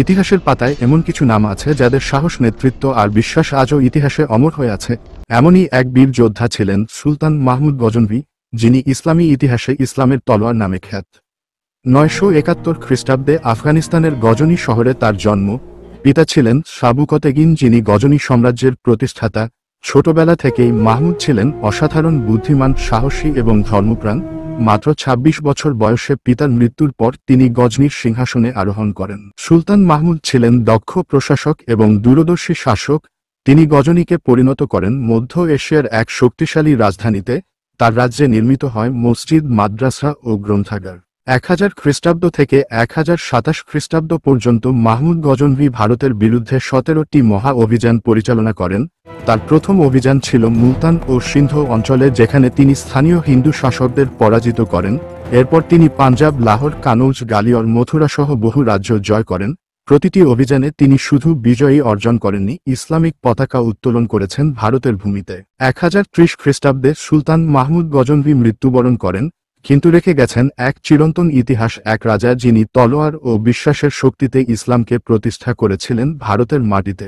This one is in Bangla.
ইতিহাসের পাতায় এমন কিছু নাম আছে যাদের সাহস, নেতৃত্ব আর বিশ্বাস আজও ইতিহাসে অমর হয়ে আছে। এমনই এক বীর যোদ্ধা ছিলেন সুলতান মাহমুদ গজনভি, যিনি ইসলামী ইতিহাসে ইসলামের তলোয়ার নামে খ্যাত। 971 খ্রিস্টাব্দে আফগানিস্তানের গজনি শহরে তার জন্ম। পিতা ছিলেন সাবুকতেগিন, যিনি গজনি সাম্রাজ্যের প্রতিষ্ঠাতা। ছোটবেলা থেকেই মাহমুদ ছিলেন অসাধারণ বুদ্ধিমান, সাহসী এবং ধর্মপ্রাণ। মাত্র ২৬ বছর বয়সে পিতার মৃত্যুর পর তিনি গজনির সিংহাসনে আরোহণ করেন। সুলতান মাহমুদ ছিলেন দক্ষ প্রশাসক এবং দূরদর্শী শাসক। তিনি গজনিকে পরিণত করেন মধ্য এশিয়ার এক শক্তিশালী রাজধানীতে। তার রাজ্যে নির্মিত হয় মসজিদ, মাদ্রাসা ও গ্রন্থাগার। 1000 খ্রিস্টাব্দ থেকে 1027 খ্রিস্টাব্দ পর্যন্ত মাহমুদ গজনভি ভারতের বিরুদ্ধে 17টি মহা অভিযান পরিচালনা করেন। তার প্রথম অভিযান ছিল মুলতান ও সিন্ধু অঞ্চলে, যেখানে তিনি স্থানীয় হিন্দু শাসকদের পরাজিত করেন। এরপর তিনি পাঞ্জাব, লাহোর, কানৌজ, গালিয়র, মথুরা সহ বহু রাজ্য জয় করেন। প্রতিটি অভিযানে তিনি শুধু বিজয়ী অর্জন করেননি, ইসলামিক পতাকা উত্তোলন করেছেন ভারতের ভূমিতে। 1030 খ্রিস্টাব্দে সুলতান মাহমুদ গজনভি মৃত্যুবরণ করেন, কিন্তু রেখে গেছেন এক চিরন্তন ইতিহাস, এক রাজা যিনি তলোয়ার ও বিশ্বাসের শক্তিতে ইসলামকে প্রতিষ্ঠা করেছিলেন ভারতের মাটিতে।